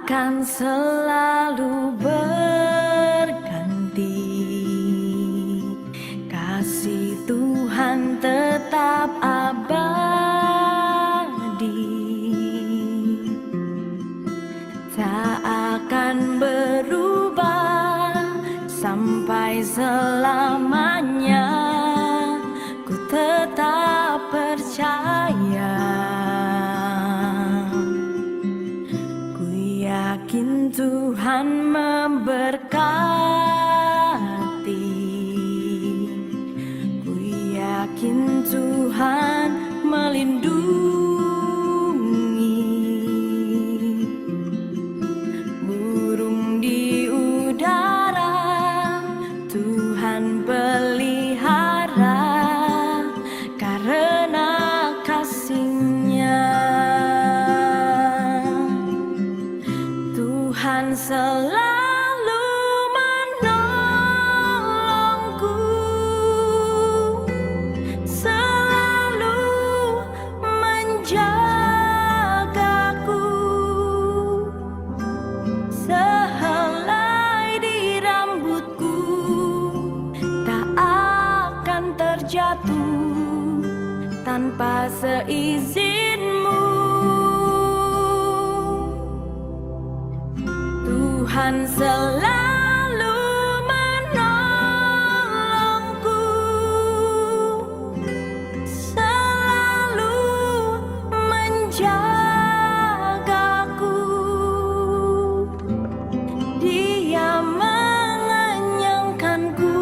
akan selalu berganti. Kasih Tuhan tetap abadi, tak akan berubah sampai selamanya. Ku tetap percaya, ku yakin Tuhan memberkati, ku yakin Tuhan melindungi. Burung di udara Tuhan pelihara karena kasih-Nya. Tuhan selalu menolongku, selalu menjagaku. Sehelai di rambutku tak akan terjatuh tanpa seizin-Mu. Tuhan selalu menolongku, selalu menjagaku. Dia mengenyangkanku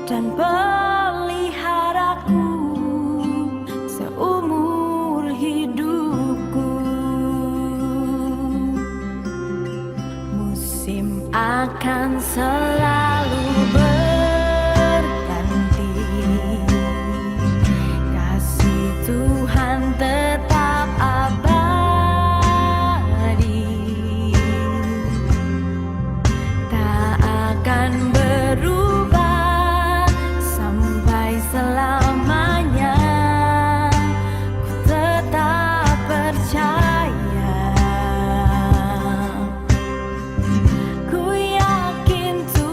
dan peliharaku seumur hidupku. Musim akan selalu berganti, kasih Tuhan tetap abadi, tak akan berubah sampai selamanya. Ku tetap percaya, ku yakin Tuhan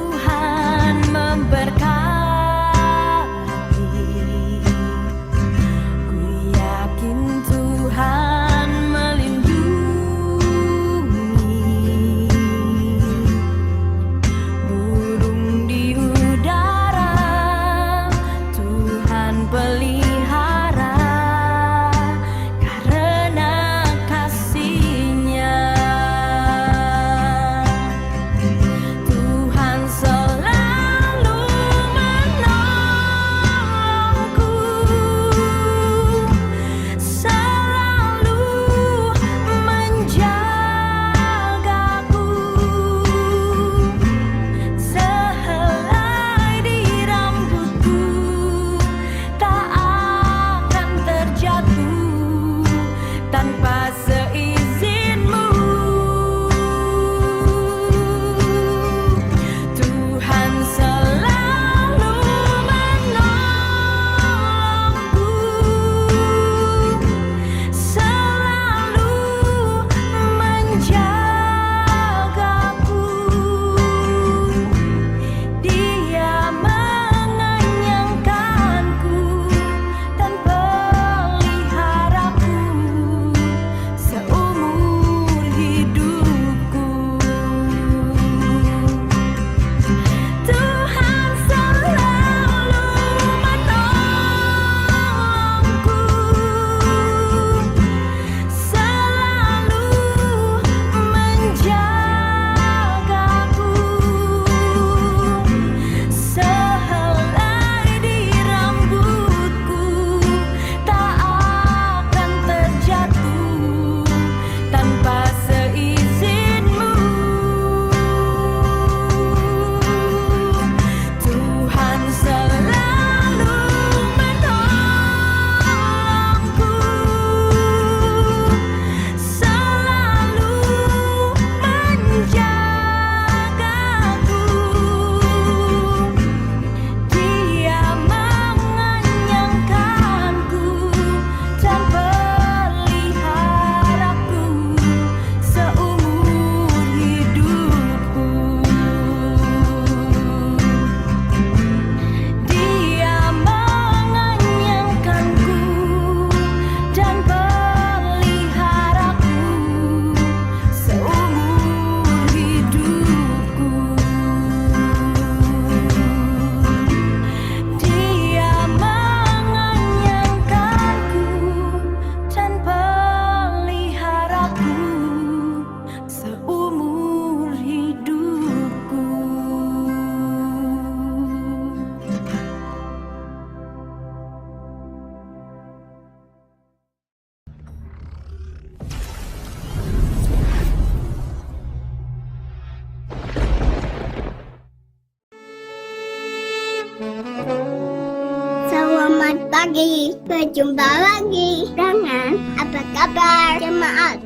Selamat pagi, berjumpa lagi dengan Apa Kabar Jemaat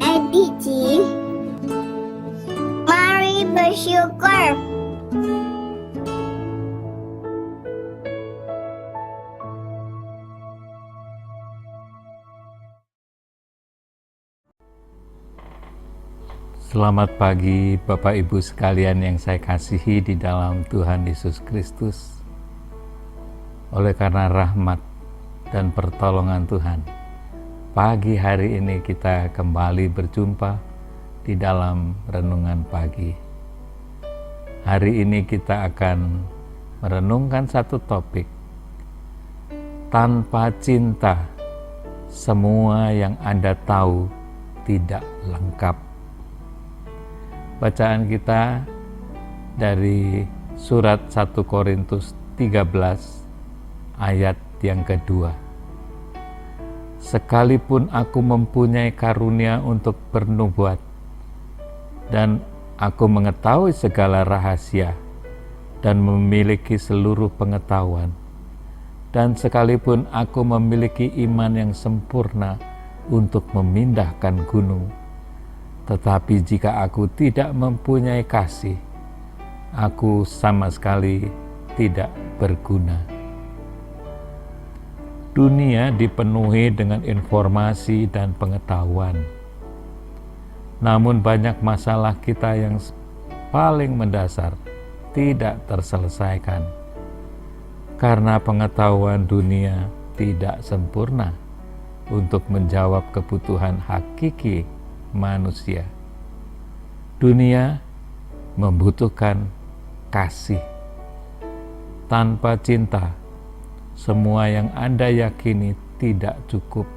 edisi Mari Bersyukur. Selamat pagi Bapak Ibu sekalian yang saya kasihi di dalam Tuhan Yesus Kristus. Oleh karena rahmat dan pertolongan Tuhan, pagi hari ini kita kembali berjumpa di dalam renungan pagi. Hari ini kita akan merenungkan satu topik, tanpa cinta semua yang Anda tahu tidak lengkap. Bacaan kita dari surat 1 Korintus 13 ayat yang kedua. Sekalipun aku mempunyai karunia untuk bernubuat dan aku mengetahui segala rahasia dan memiliki seluruh pengetahuan, dan sekalipun aku memiliki iman yang sempurna untuk memindahkan gunung, tetapi jika aku tidak mempunyai kasih, aku sama sekali tidak berguna. Dunia dipenuhi dengan informasi dan pengetahuan. Namun banyak masalah kita yang paling mendasar tidak terselesaikan, karena pengetahuan dunia tidak sempurna untuk menjawab kebutuhan hakiki manusia. Dunia membutuhkan kasih. Tanpa cinta, semua yang Anda yakini tidak cukup.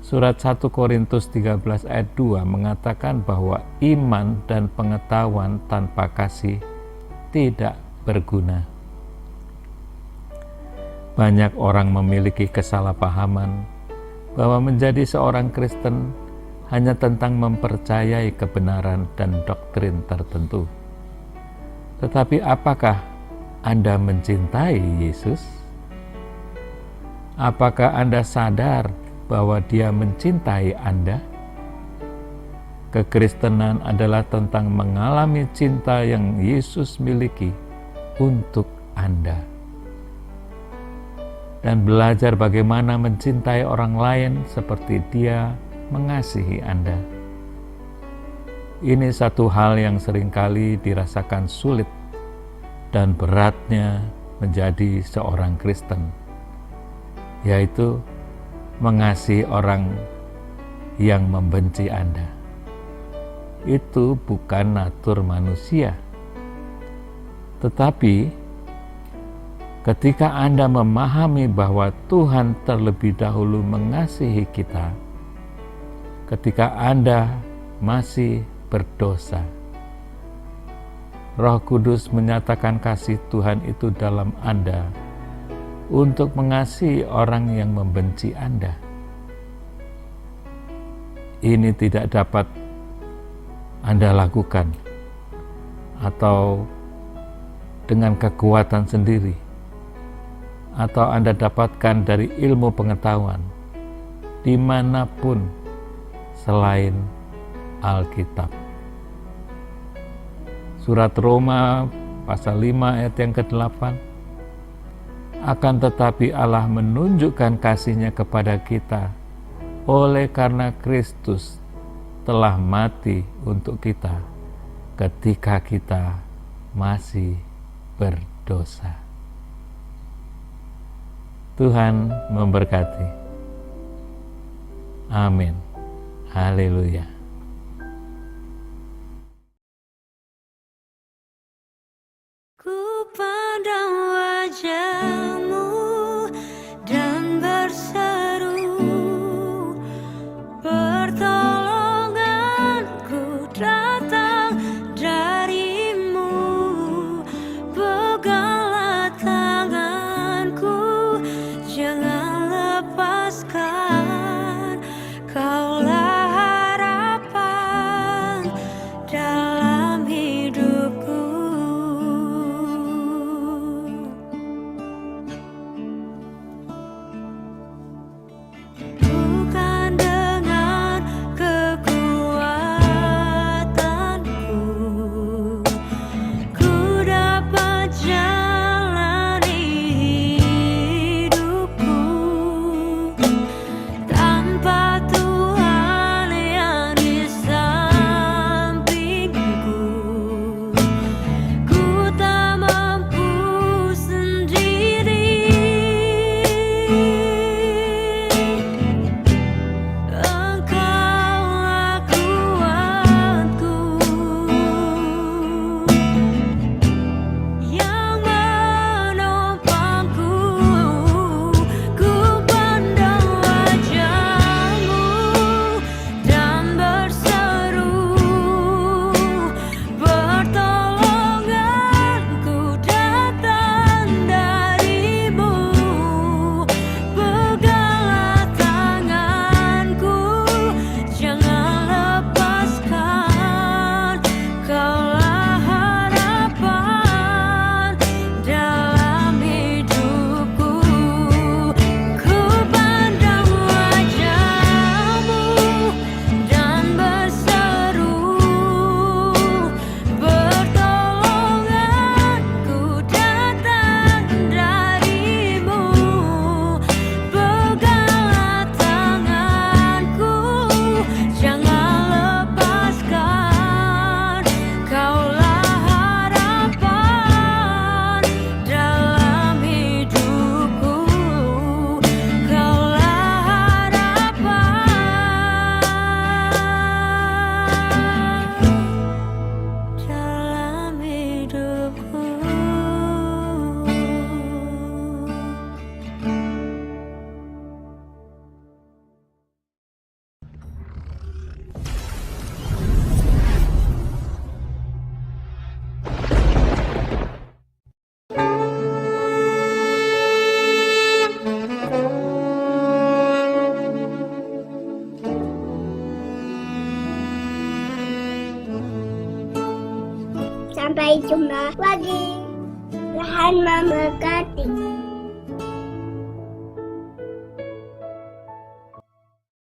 Surat 1 Korintus 13 ayat 2 mengatakan bahwa iman dan pengetahuan tanpa kasih tidak berguna. Banyak orang memiliki kesalahpahaman bahwa menjadi seorang Kristen hanya tentang mempercayai kebenaran dan doktrin tertentu. Tetapi apakah Anda mencintai Yesus? Apakah Anda sadar bahwa Dia mencintai Anda? Kekristenan adalah tentang mengalami cinta yang Yesus miliki untuk Anda, dan belajar bagaimana mencintai orang lain seperti Dia mengasihi Anda. Ini satu hal yang seringkali dirasakan sulit dan beratnya menjadi seorang Kristen, yaitu mengasihi orang yang membenci Anda. Itu bukan natur manusia, tetapi ketika Anda memahami bahwa Tuhan terlebih dahulu mengasihi kita, ketika Anda masih berdosa, Roh Kudus menyatakan kasih Tuhan itu dalam Anda untuk mengasihi orang yang membenci Anda. Ini tidak dapat Anda lakukan atau dengan kekuatan sendiri, atau Anda dapatkan dari ilmu pengetahuan dimanapun selain Alkitab. Surat Roma pasal 5 ayat yang ke-8, akan tetapi Allah menunjukkan kasih-Nya kepada kita oleh karena Kristus telah mati untuk kita ketika kita masih berdosa. Tuhan memberkati. Amin. Haleluya. Ku pandang wajah-Mu dan berseru, pertolonganku datang dari-Mu. Peganglah tanganku, jangan lepaskan, Kaulah harap Sampai jumpa lagi. Tuhan memberkati.